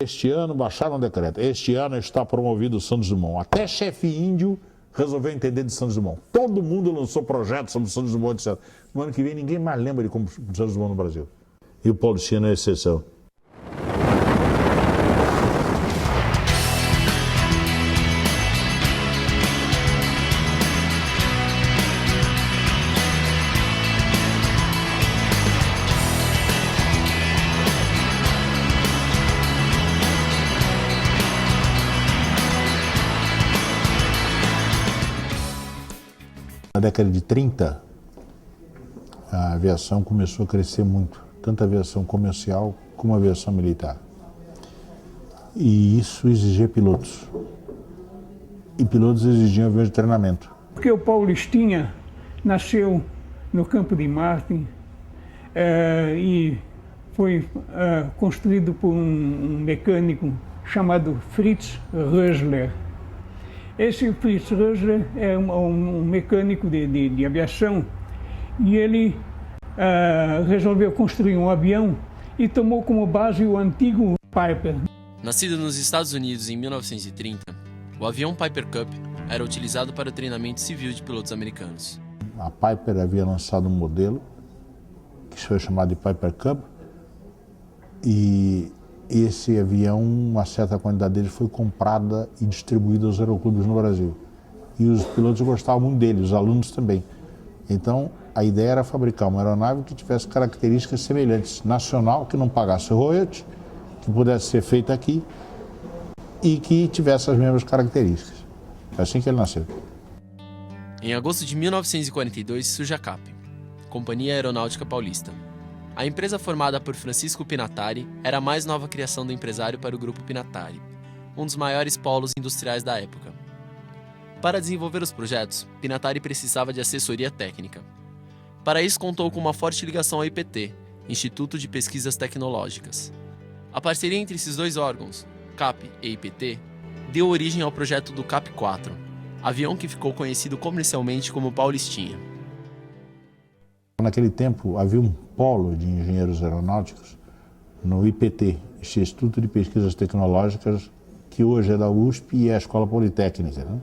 Este ano baixaram um decreto, este ano está promovido o Santos Dumont. Até chefe índio resolveu entender de Santos Dumont. Todo mundo lançou projetos sobre Santos Dumont, etc. No ano que vem ninguém mais lembra de como Santos Dumont no Brasil. E o paulistano é exceção. Na década de 30, a aviação começou a crescer muito, tanto a aviação comercial como a aviação militar. E isso exigia pilotos. E pilotos exigiam aviões de treinamento. Porque o Paulistinha nasceu no Campo de Marte e foi construído por um mecânico chamado Fritz Rösler. Esse Fritz Rösler é um mecânico de aviação e ele resolveu construir um avião e tomou como base o antigo Piper. Nascido nos Estados Unidos em 1930, o avião Piper Cub era utilizado para o treinamento civil de pilotos americanos. A Piper havia lançado um modelo que foi chamado de Piper Cub e esse avião, uma certa quantidade dele foi comprada e distribuída aos aeroclubes no Brasil. E os pilotos gostavam muito dele, os alunos também. Então, a ideia era fabricar uma aeronave que tivesse características semelhantes, nacional, que não pagasse royalties, que pudesse ser feita aqui e que tivesse as mesmas características. É assim que ele nasceu. Em agosto de 1942 surge a CAP, Companhia Aeronáutica Paulista. A empresa formada por Francisco Pinatari era a mais nova criação do empresário para o Grupo Pinatari, um dos maiores polos industriais da época. Para desenvolver os projetos, Pinatari precisava de assessoria técnica. Para isso contou com uma forte ligação ao IPT, Instituto de Pesquisas Tecnológicas. A parceria entre esses dois órgãos, CAP e IPT, deu origem ao projeto do CAP-4, avião que ficou conhecido comercialmente como Paulistinha. Naquele tempo havia um polo de engenheiros aeronáuticos no IPT, Instituto de Pesquisas Tecnológicas, que hoje é da USP e é a Escola Politécnica, né?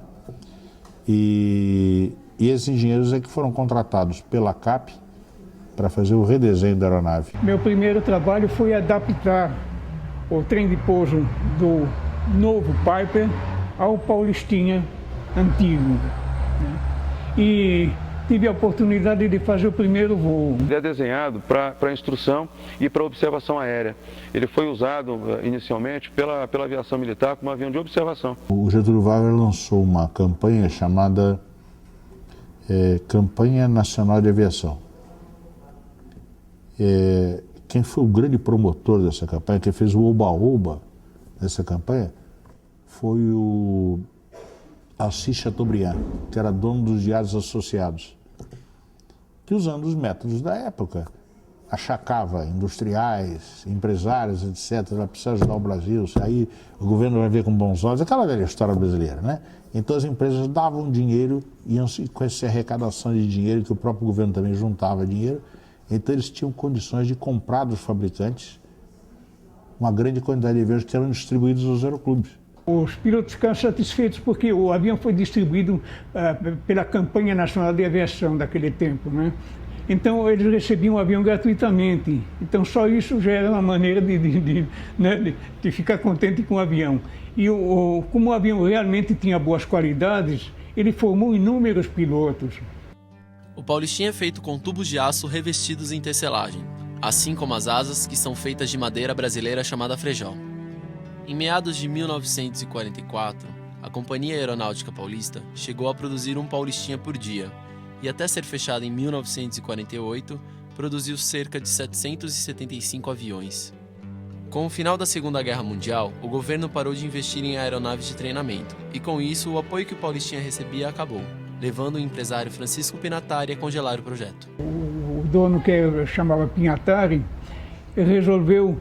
E esses engenheiros é que foram contratados pela CAP para fazer o redesenho da aeronave. Meu primeiro trabalho foi adaptar o trem de pouso do novo Piper ao Paulistinha antigo, né? E tive a oportunidade de fazer o primeiro voo. Ele é desenhado para instrução e para observação aérea. Ele foi usado inicialmente pela aviação militar como avião de observação. O Getúlio Vargas lançou uma campanha chamada Campanha Nacional de Aviação. Quem foi o grande promotor dessa campanha, quem fez o oba-oba dessa campanha, foi o Assis Chateaubriand, que era dono dos Diários Associados, que usando os métodos da época, achacava industriais, empresários, etc., precisa ajudar o Brasil, aí o governo vai ver com bons olhos, aquela velha história brasileira, né? Então as empresas davam dinheiro, iam com essa arrecadação de dinheiro, que o próprio governo também juntava dinheiro, então eles tinham condições de comprar dos fabricantes uma grande quantidade de aviões que eram distribuídos aos aeroclubes. Os pilotos ficaram satisfeitos porque o avião foi distribuído pela Campanha Nacional de Aviação daquele tempo, né? Então eles recebiam o avião gratuitamente. Então só isso já era uma maneira de ficar contente com o avião. E como o avião realmente tinha boas qualidades, ele formou inúmeros pilotos. O Paulistinha é feito com tubos de aço revestidos em tecelagem, assim como as asas, que são feitas de madeira brasileira chamada frejol. Em meados de 1944, a Companhia Aeronáutica Paulista chegou a produzir um Paulistinha por dia e, até ser fechada em 1948, produziu cerca de 775 aviões. Com o final da Segunda Guerra Mundial, o governo parou de investir em aeronaves de treinamento e, com isso, o apoio que o Paulistinha recebia acabou, levando o empresário Francisco Pinatari a congelar o projeto. O dono, que chamava Pinatari, resolveu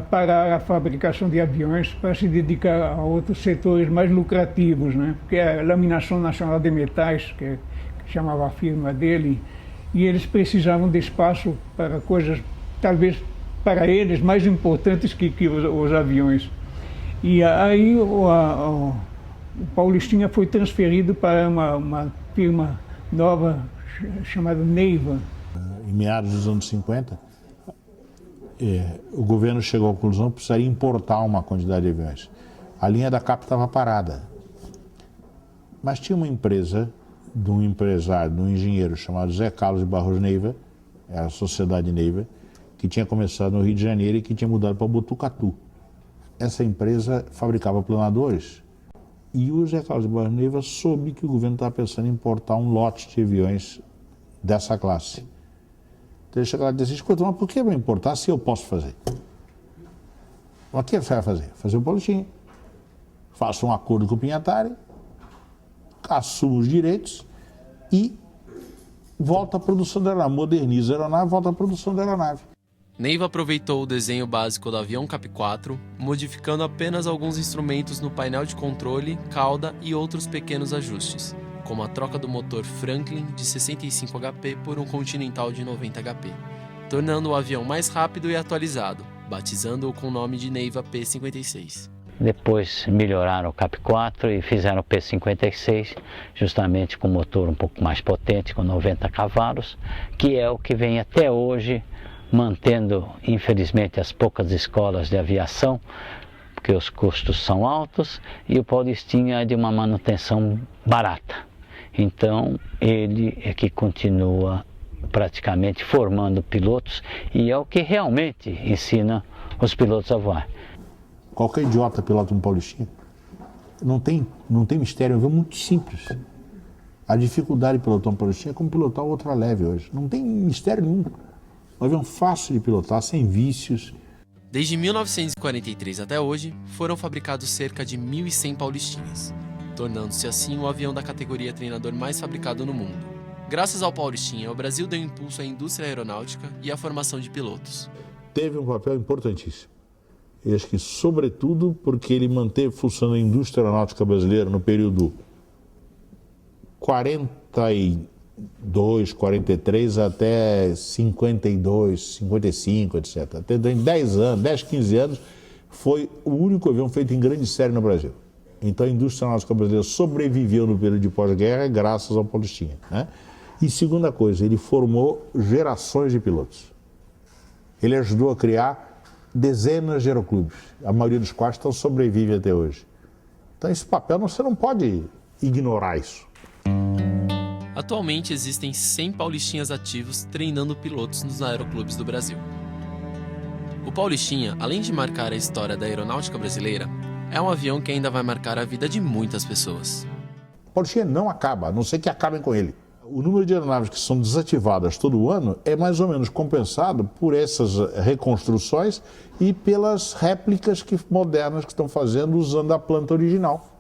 parar a fabricação de aviões para se dedicar a outros setores mais lucrativos, né? Porque é a Laminação Nacional de Metais, que chamava a firma dele, e eles precisavam de espaço para coisas, talvez para eles, mais importantes que os aviões. E aí o Paulistinha foi transferido para uma firma nova chamada Neiva. Em meados dos anos 50, o governo chegou à conclusão que precisaria importar uma quantidade de aviões. A linha da CAP estava parada. Mas tinha uma empresa, de um empresário, de um engenheiro chamado Zé Carlos de Barros Neiva, era a Sociedade Neiva, que tinha começado no Rio de Janeiro e que tinha mudado para Botucatu. Essa empresa fabricava planadores. E o Zé Carlos de Barros Neiva soube que o governo estava pensando em importar um lote de aviões dessa classe. Então ele chegou lá e disse: escuta, mas por que vai importar se eu posso fazer? O que você vai fazer? Fazer o Paulistinha. Faça um acordo com o Pinhatari, assuma os direitos e volta à produção da aeronave, moderniza a aeronave, volta à produção da aeronave. Neiva aproveitou o desenho básico do avião Cap 4, modificando apenas alguns instrumentos no painel de controle, cauda e outros pequenos ajustes, como a troca do motor Franklin de 65 HP por um Continental de 90 HP, tornando o avião mais rápido e atualizado, batizando-o com o nome de Neiva P-56. Depois melhoraram o Cap 4 e fizeram o P-56, justamente com motor um pouco mais potente, com 90 cavalos, que é o que vem até hoje mantendo, infelizmente, as poucas escolas de aviação, porque os custos são altos e o Paulistinha é de uma manutenção barata. Então, ele é que continua praticamente formando pilotos e é o que realmente ensina os pilotos a voar. Qualquer idiota pilota um Paulistinha. Não tem mistério, é um avião muito simples. A dificuldade de pilotar um Paulistinha é como pilotar o outra leve hoje. Não tem mistério nenhum. Um avião fácil de pilotar, sem vícios. Desde 1943 até hoje, foram fabricados cerca de 1.100 Paulistinhas, tornando-se assim o avião da categoria treinador mais fabricado no mundo. Graças ao Paulistinha, o Brasil deu impulso à indústria aeronáutica e à formação de pilotos. Teve um papel importantíssimo. Eu acho que, sobretudo, porque ele manteve funcionando a indústria aeronáutica brasileira no período 42, 43 até 52, 55, etc. Até em 10 anos, 10, 15 anos, foi o único avião feito em grande série no Brasil. Então a indústria aeronáutica brasileira sobreviveu no período de pós-guerra graças ao Paulistinha, né? E segunda coisa, ele formou gerações de pilotos. Ele ajudou a criar dezenas de aeroclubes, a maioria dos quais sobrevive até hoje. Então esse papel você não pode ignorar isso. Atualmente existem 100 Paulistinhas ativos treinando pilotos nos aeroclubes do Brasil. O Paulistinha, além de marcar a história da aeronáutica brasileira, é um avião que ainda vai marcar a vida de muitas pessoas. O Paulistinha não acaba, a não ser que acabem com ele. O número de aeronaves que são desativadas todo ano é mais ou menos compensado por essas reconstruções e pelas réplicas modernas que estão fazendo usando a planta original.